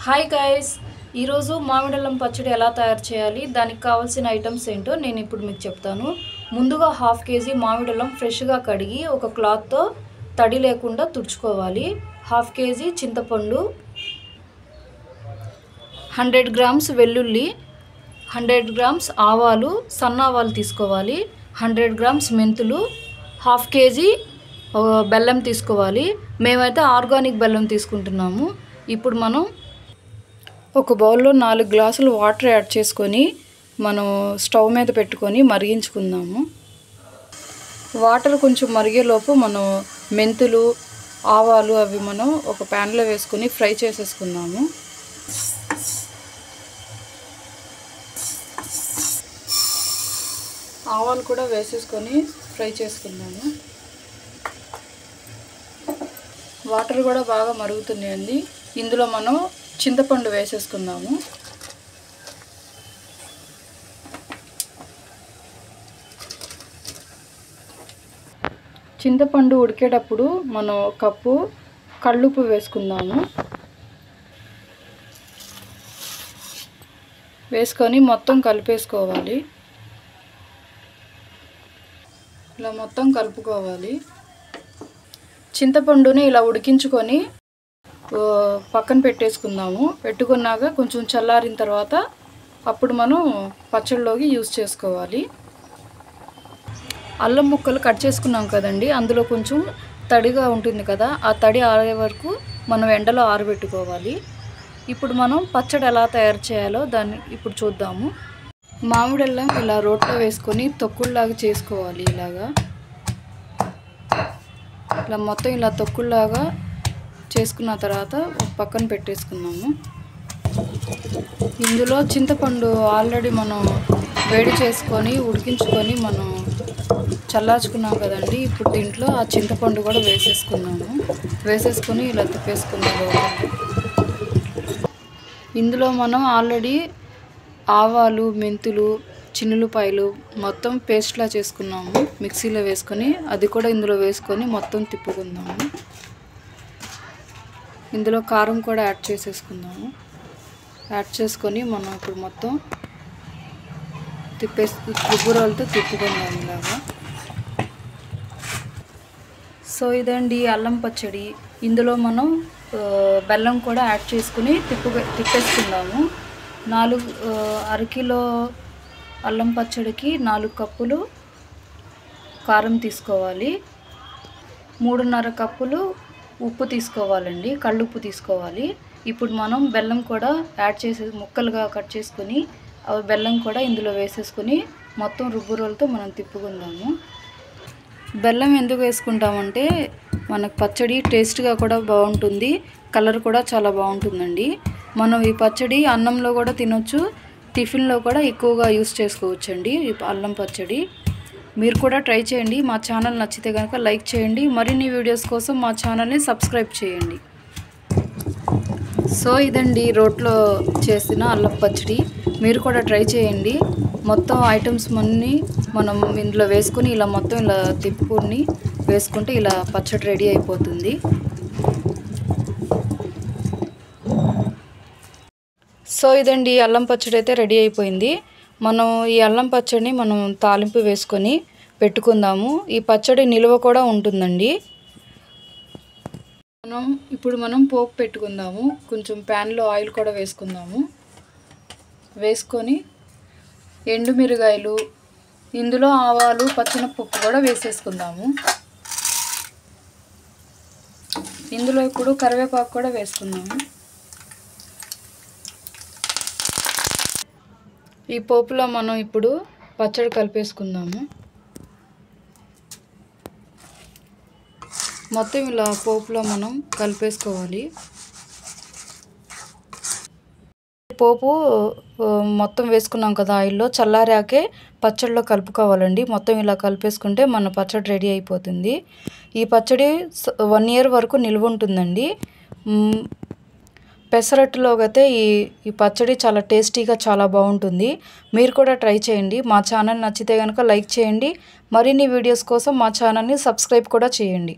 Hi guys, ఈరోజు మామిడల్లం పచ్చడి ఎలా తయారు చేయాలి, దానికి కావాల్సిన ఐటమ్స్ ఏంటో నేను ఇప్పుడు మీకు చెప్తాను. ముందుగా 1/2 కేజీ మామిడల్లం ఫ్రెష్గా కడిగి ఒక క్లాత్తో తడి లేకుండా తుడుచుకోవాలి. 1/2 కేజీ చింతపండు, 100 గ్రామ్స్ వెల్లుల్లి, 100 గ్రామ్స్ ఆవాలు, సన్న ఆవాలు తీసుకోవాలి, 100 గ్రామ్స్ మెంతులు, 1/2 కేజీ బెల్లం తీసుకోవాలి. మేమైతే ఆర్గానిక్ బెల్లం తీసుకుంటున్నాము. ఇప్పుడు మనం ఒక బౌల్లో 4 గ్లాసులు వాటర్ యాడ్ చేసుకొని మనం స్టవ్ మీద పెట్టుకొని మరిగించుకుందాము. వాటర్ కొంచెం మరిగేలోపు మనం మెంతులు, ఆవాలు అవి మనం ఒక ప్యాన్లో వేసుకొని ఫ్రై చేసేసుకుందాము. ఆవాలు కూడా వేసేసుకొని ఫ్రై చేసుకుందాము. వాటర్ కూడా బాగా మరుగుతున్నాయండి. ఇందులో మనం చింతపండు వేసేసుకుందాము. చింతపండు ఉడికేటప్పుడు మనం కప్పు కల్లుప్పు వేసుకుందాము. వేసుకొని మొత్తం కలిపేసుకోవాలి. ఇలా మొత్తం కలుపుకోవాలి. చింతపండుని ఇలా ఉడికించుకొని పక్కన పెట్టేసుకుందాము. పెట్టుకున్నాక కొంచెం చల్లారిన తర్వాత అప్పుడు మనం పచ్చడిలోకి యూజ్ చేసుకోవాలి. అల్లం ముక్కలు కట్ చేసుకున్నాం కదండి, అందులో కొంచెం తడిగా ఉంటుంది కదా, ఆ తడి ఆరే వరకు మనం ఎండలో ఆరబెట్టుకోవాలి. ఇప్పుడు మనం పచ్చడి ఎలా తయారు చేయాలో దాన్ని ఇప్పుడు చూద్దాము. మామిడల్లం ఇలా రోట్లో వేసుకొని తొక్కుల్లాగా చేసుకోవాలి. ఇలా మొత్తం ఇలా తొక్కుల్లాగా చేసుకున్న తర్వాత పక్కన పెట్టేసుకున్నాము. ఇందులో చింతపండు ఆల్రెడీ మనం వేడి చేసుకొని ఉడికించుకొని మనం చల్లార్చుకున్నాం కదండి. ఇప్పుడు దీంట్లో ఆ చింతపండు కూడా వేసేసుకున్నాము. వేసేసుకొని ఇలా తిప్పేసుకున్నాము. ఇందులో మనం ఆల్రెడీ ఆవాలు, మెంతులు, చిన్నులపాయలు మొత్తం పేస్ట్లా చేసుకున్నాము. మిక్సీలో వేసుకొని అది కూడా ఇందులో వేసుకొని మొత్తం తిప్పుకుందాము. ఇందులో కారం కూడా యాడ్ చేసేసుకుందాము. యాడ్ చేసుకొని మనం ఇప్పుడు మొత్తం రుబ్బురోలతో తిప్పుకుందాము ఇలాగా. సో ఇదండి అల్లం పచ్చడి. ఇందులో మనం బెల్లం కూడా యాడ్ చేసుకుని తిప్పేసుకుందాము. 1/2 కిలో అల్లం పచ్చడికి 4 కప్పులు కారం తీసుకోవాలి. 3.5 కప్పులు ఉప్పు తీసుకోవాలండి, కళ్ళుప్పు తీసుకోవాలి. ఇప్పుడు మనం బెల్లం కూడా యాడ్ చేసి ముక్కలుగా కట్ చేసుకొని బెల్లం కూడా ఇందులో వేసేసుకొని మొత్తం రుబ్బురోలతో మనం తిప్పుకుందాము. బెల్లం ఎందుకు వేసుకుంటామంటే మనకు పచ్చడి టేస్ట్గా కూడా బాగుంటుంది, కలర్ కూడా చాలా బాగుంటుందండి. మనం ఈ పచ్చడి అన్నంలో కూడా తినొచ్చు, టిఫిన్లో కూడా ఎక్కువగా యూస్ చేసుకోవచ్చండి ఈ అల్లం పచ్చడి. మీరు కూడా ట్రై చేయండి. మా ఛానల్ నచ్చితే కనుక లైక్ చేయండి. మరిన్ని వీడియోస్ కోసం మా ఛానల్ని సబ్స్క్రైబ్ చేయండి. సో ఇదండి రోట్లో చేసిన అల్లం పచ్చడి. మీరు కూడా ట్రై చేయండి. మొత్తం ఐటమ్స్ అన్నీ మనం ఇందులో వేసుకొని ఇలా మొత్తం ఇలా తిప్పుకొని వేసుకుంటే ఇలా పచ్చడి రెడీ అయిపోతుంది. సో ఇదండి అల్లం పచ్చడి అయితే రెడీ అయిపోయింది. మనం ఈ అల్లం పచ్చడిని మనం తాలింపు వేసుకొని పెట్టుకుందాము. ఈ పచ్చడి నిల్వ కూడా ఉంటుందండి. ఇప్పుడు మనం పోపు పెట్టుకుందాము. కొంచెం ప్యాన్లో ఆయిల్ కూడా వేసుకుందాము. వేసుకొని ఎండుమిరగాయలు, ఇందులో ఆవాలు, పచ్చిమిరపప్పు కూడా వేసేసుకుందాము. ఇందులో ఇప్పుడు కరివేపాకు కూడా వేసుకుందాము. ఈ పోపులో మనం ఇప్పుడు పచ్చడి కలిపేసుకుందాము. మొత్తం ఇలా పోపులో మనం కలిపేసుకోవాలి. పోపు మొత్తం వేసుకున్నాం కదా ఆయిల్లో, చల్లారాకే పచ్చడిలో కలుపుకోవాలండి. మొత్తం ఇలా కలిపేసుకుంటే మన పచ్చడి రెడీ అయిపోతుంది. ఈ పచ్చడి 1 ఇయర్ వరకు నిల్వ ఉంటుందండి. పెసరట్టులో అయితే ఈ పచ్చడి చాలా టేస్టీగా చాలా బాగుంటుంది. మీరు కూడా ట్రై చేయండి. మా ఛానల్ నచ్చితే కనుక లైక్ చేయండి. మరిన్ని వీడియోస్ కోసం మా ఛానల్ని సబ్స్క్రైబ్ కూడా చేయండి.